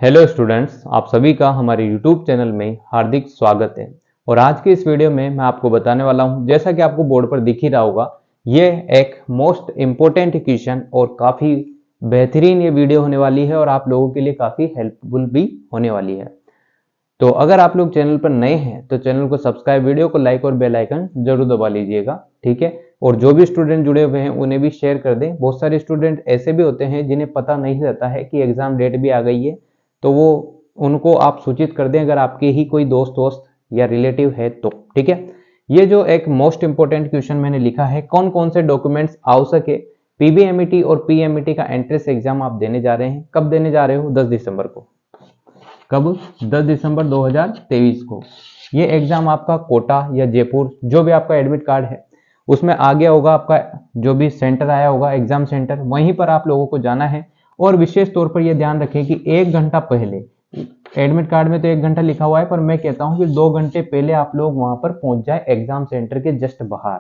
Hello students, आप सभी का हमारे यूट्यूब चैनल में हार्दिक स्वागत है। और आज के इस वीडियो में मैं आपको बताने वाला हूं, जैसा कि आपको बोर्ड पर दिख ही रहा होगा, ये एक मोस्ट इम्पोर्टेंट क्वेश्चन और काफ़ी बेहतरीन ये वीडियो होने वाली है और आप लोगों के लिए काफ़ी हेल्पफुल भी होने वाली है। तो अगर आप लोग चैनल पर नए हैं तो चैनल को सब्सक्राइब, वीडियो को लाइक और बेल आइकन जरूर दबा लीजिएगा, ठीक है। और जो भी स्टूडेंट जुड़े हुए हैं उन्हें भी शेयर कर दें। बहुत सारे स्टूडेंट ऐसे भी होते हैं जिन्हें पता नहीं रहता है कि एग्जाम डेट भी आ गई है, तो वो उनको आप सूचित कर दें अगर आपके ही कोई दोस्त या रिलेटिव है तो, ठीक है। ये जो एक मोस्ट इंपोर्टेंट क्वेश्चन मैंने लिखा है, कौन कौन से डॉक्यूमेंट्स आवश्यक है पीबीएमईटी और पीएमईटी का एंट्रेंस एग्जाम आप देने जा रहे हैं। कब देने जा रहे हो? 10 दिसंबर को। कब? 10 दिसंबर 2023 को। ये एग्जाम आपका कोटा या जयपुर, जो भी आपका एडमिट कार्ड है उसमें आ गया होगा, आपका जो भी सेंटर आया होगा एग्जाम सेंटर, वहीं पर आप लोगों को जाना है। और विशेष तौर पर यह ध्यान रखें कि 1 घंटा पहले, एडमिट कार्ड में तो 1 घंटा लिखा हुआ है पर मैं कहता हूं कि 2 घंटे पहले आप लोग वहां पर पहुंच जाए, एग्जाम सेंटर के जस्ट बाहर,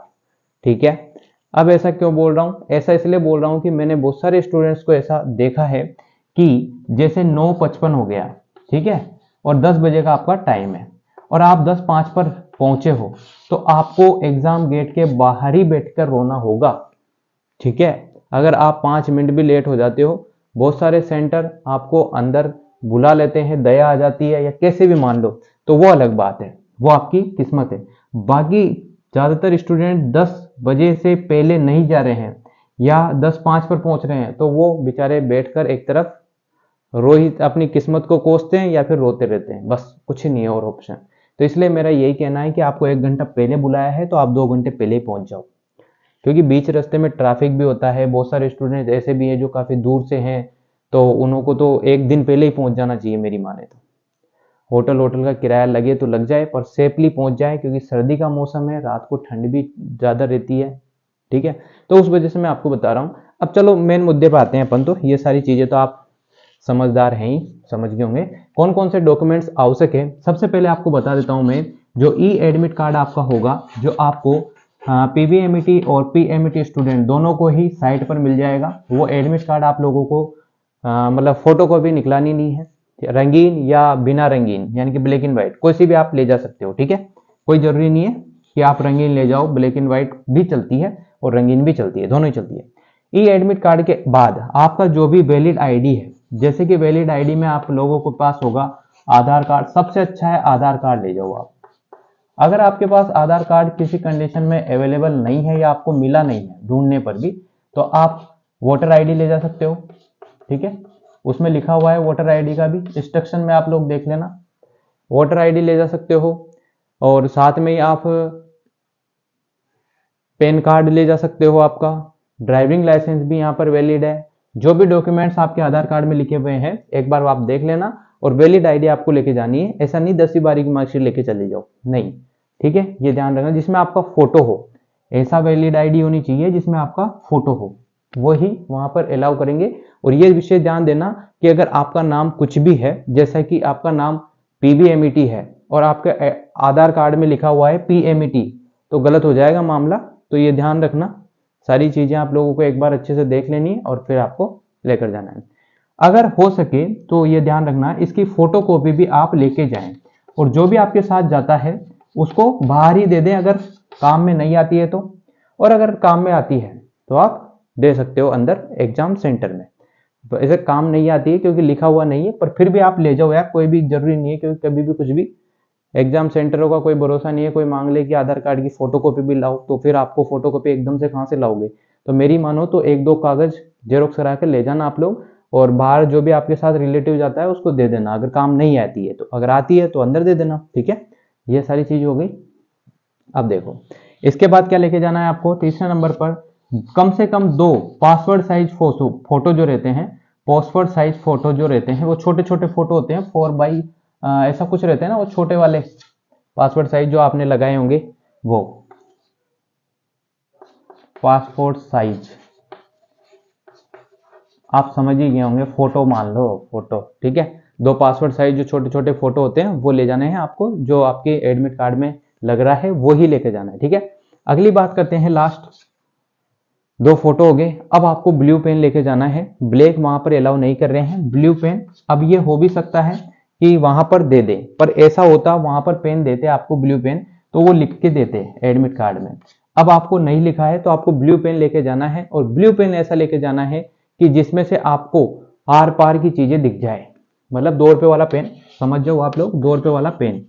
ठीक है। अब ऐसा क्यों बोल रहा हूं? ऐसा इसलिए बोल रहा हूं कि मैंने बहुत सारे स्टूडेंट्स को ऐसा देखा है कि जैसे 9:55 हो गया, ठीक है, और 10 बजे का आपका टाइम है और आप 10:05 पर पहुंचे हो, तो आपको एग्जाम गेट के बाहर ही बैठकर रोना होगा, ठीक है। अगर आप 5 मिनट भी लेट हो जाते हो, बहुत सारे सेंटर आपको अंदर बुला लेते हैं, दया आ जाती है या कैसे भी मान लो, तो वो अलग बात है, वो आपकी किस्मत है। बाकी ज्यादातर स्टूडेंट 10 बजे से पहले नहीं जा रहे हैं या 10:05 पर पहुंच रहे हैं, तो वो बेचारे बैठकर एक तरफ रोहित अपनी किस्मत को कोसते हैं या फिर रोते रहते हैं, बस कुछ ही नहीं है और ऑप्शन। तो इसलिए मेरा यही कहना है कि आपको 1 घंटा पहले बुलाया है तो आप 2 घंटे पहले ही पहुंच जाओ, क्योंकि बीच रास्ते में ट्रैफिक भी होता है। बहुत सारे स्टूडेंट ऐसे भी हैं जो काफी दूर से हैं, तो उनको तो 1 दिन पहले ही पहुंच जाना चाहिए मेरी माने तो। होटल का किराया लगे तो लग जाए पर सेफली पहुंच जाए, क्योंकि सर्दी का मौसम है, रात को ठंड भी ज्यादा रहती है, ठीक है। तो उस वजह से मैं आपको बता रहा हूँ। अब चलो मेन मुद्दे पर आते हैं अपन। तो ये सारी चीजें तो आप समझदार हैं ही, समझ गए होंगे कौन कौन से डॉक्यूमेंट्स आवश्यक है। सबसे पहले आपको बता देता हूं मैं, जो ई एडमिट कार्ड आपका होगा, जो आपको पीबीएमईटी और पीएमईटी स्टूडेंट दोनों को ही साइट पर मिल जाएगा। वो एडमिट कार्ड आप लोगों को मतलब फोटो कॉपी निकलानी नहीं है, रंगीन या बिना रंगीन, यानी कि ब्लैक एंड व्हाइट, कोई सी भी आप ले जा सकते हो, ठीक है। कोई जरूरी नहीं है कि आप रंगीन ले जाओ, ब्लैक एंड व्हाइट भी चलती है और रंगीन भी चलती है, दोनों ही चलती है। ई एडमिट कार्ड के बाद आपका जो भी वैलिड आईडी है, जैसे कि वैलिड आईडी में आप लोगों को पास होगा आधार कार्ड, सबसे अच्छा है आधार कार्ड ले जाओ आप। अगर आपके पास आधार कार्ड किसी कंडीशन में अवेलेबल नहीं है या आपको मिला नहीं है ढूंढने पर भी, तो आप वोटर आईडी ले जा सकते हो, ठीक है। उसमें लिखा हुआ है वोटर आईडी का भी, इंस्ट्रक्शन में आप लोग देख लेना, वोटर आईडी ले जा सकते हो। और साथ में ही आप पैन कार्ड ले जा सकते हो, आपका ड्राइविंग लाइसेंस भी यहाँ पर वैलिड है। जो भी डॉक्यूमेंट्स आपके आधार कार्ड में लिखे हुए हैं एक बार आप देख लेना, और वैलिड आईडी आपको लेके जानी है। ऐसा नहीं 10वीं 12वीं की मार्कशीट लेके चले जाओ, नहीं, ठीक है। ये ध्यान रखना जिसमें आपका फोटो हो, ऐसा वैलिड आईडी होनी चाहिए जिसमें आपका फोटो हो, वही वहां पर अलाउ करेंगे। और ये विषय ध्यान देना कि अगर आपका नाम कुछ भी है, जैसा कि आपका नाम पीबीएमईटी है और आपके आधार कार्ड में लिखा हुआ है पीएमईटी, तो गलत हो जाएगा मामला। तो ये ध्यान रखना, सारी चीजें आप लोगों को एक बार अच्छे से देख लेनी है और फिर आपको लेकर जाना है। अगर हो सके तो ये ध्यान रखना, इसकी फोटो कॉपी भी आप लेके जाएं, और जो भी आपके साथ जाता है उसको बाहर ही दे दें अगर काम में नहीं आती है तो, और अगर काम में आती है तो आप दे सकते हो अंदर एग्जाम सेंटर में। तो ऐसे काम नहीं आती है क्योंकि लिखा हुआ नहीं है, पर फिर भी आप ले जाओ यार, कोई भी जरूरी नहीं है, क्योंकि कभी भी कुछ भी एग्जाम सेंटरों का कोई भरोसा नहीं है। कोई मांग ले कि आधार कार्ड की फोटोकॉपी भी लाओ, तो फिर आपको फोटोकॉपी एकदम से कहां से लाओगे। तो मेरी मानो तो 1-2 कागज जेरोक्स करा कर ले जाना आप लोग, और बाहर जो भी आपके साथ रिलेटिव जाता है उसको दे देना अगर काम नहीं आती है तो। अगर आती है तो अंदर दे देना, ठीक है। ये सारी चीज हो गई। अब देखो इसके बाद क्या लेके जाना है आपको। तीसरे नंबर पर कम से कम 2 पासवर्ड साइज फोटो जो रहते हैं, पासवर्ड साइज फोटो जो रहते हैं, वो छोटे छोटे फोटो होते हैं, 4x ऐसा कुछ रहते हैं ना, वो छोटे वाले पासवर्ड साइज जो आपने लगाए होंगे, वो पासपोर्ट साइज आप समझ ही गए होंगे, फोटो मान लो, फोटो, ठीक है। 2 पासवर्ड साइज जो छोटे छोटे फोटो होते हैं वो ले जाने हैं आपको, जो आपके एडमिट कार्ड में लग रहा है वो ही लेके जाना है, ठीक है। अगली बात करते हैं लास्ट, 2 फोटो हो गए। अब आपको ब्लू पेन लेके जाना है, ब्लैक वहां पर अलाउ नहीं कर रहे हैं, ब्लू पेन। अब ये हो भी सकता है कि वहां पर दे दे, पर ऐसा होता वहां पर पेन देते आपको ब्लू पेन तो वो लिख के देते एडमिट कार्ड में। अब आपको नहीं लिखा है तो आपको ब्लू पेन लेके जाना है, और ब्लू पेन ऐसा लेके जाना है कि जिसमें से आपको आर पार की चीजें दिख जाए, मतलब 2 रुपए वाला पेन, समझ जाओ आप लोग, 2 रुपए वाला पेन,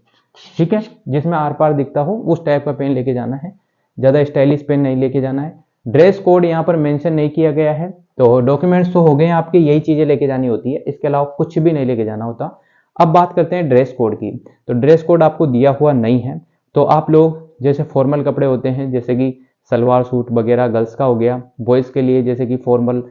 ठीक है, जिसमें आर पार दिखता हो उस टाइप का पेन लेके जाना है, ज्यादा स्टाइलिश पेन नहीं लेके जाना है। ड्रेस कोड यहाँ पर मेंशन नहीं किया गया है, तो डॉक्यूमेंट्स तो हो गए आपके, यही चीजें लेके जानी होती है, इसके अलावा कुछ भी नहीं लेके जाना होता। अब बात करते हैं ड्रेस कोड की। तो ड्रेस कोड आपको दिया हुआ नहीं है, तो आप लोग जैसे फॉर्मल कपड़े होते हैं, जैसे कि सलवार सूट वगैरह गर्ल्स का हो गया, बॉयज के लिए जैसे कि फॉर्मल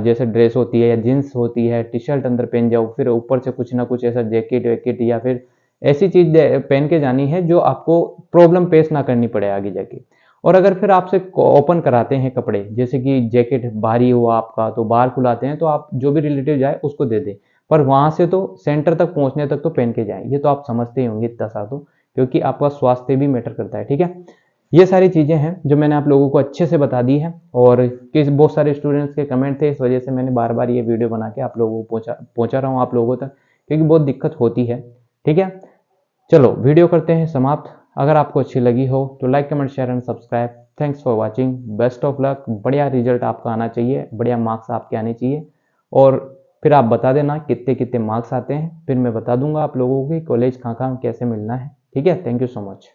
जैसे ड्रेस होती है या जींस होती है, टी शर्ट अंदर पहन जाओ, फिर ऊपर से कुछ ना कुछ ऐसा जैकेट वैकेट या फिर ऐसी चीज पहन के जानी है जो आपको प्रॉब्लम फेस ना करनी पड़े आगे जाके। और अगर फिर आपसे ओपन कराते हैं कपड़े, जैसे कि जैकेट भारी हुआ आपका तो बाहर खुलाते हैं, तो आप जो भी रिलेटिव जाए उसको दे दे, पर वहां से तो सेंटर तक पहुंचने तक तो पहन के जाए, ये तो आप समझते ही होंगे इतना सा तो, क्योंकि आपका स्वास्थ्य भी मैटर करता है, ठीक है। ये सारी चीजें हैं जो मैंने आप लोगों को अच्छे से बता दी है, और किस बहुत सारे स्टूडेंट्स के कमेंट थे, इस वजह से मैंने बार बार ये वीडियो बना के आप लोगों को पहुंचा रहा हूँ आप लोगों तक, क्योंकि बहुत दिक्कत होती है, ठीक है। चलो वीडियो करते हैं समाप्त। अगर आपको अच्छी लगी हो तो like comment share and subscribe. Thanks for watching, best of luck. बढ़िया रिजल्ट आपका आना चाहिए, बढ़िया मार्क्स आपके आने चाहिए, और फिर आप बता देना कितने कितने मार्क्स आते हैं, फिर मैं बता दूंगा आप लोगों को कॉलेज कहाँ कहाँ कैसे मिलना है, ठीक है। Thank you so much.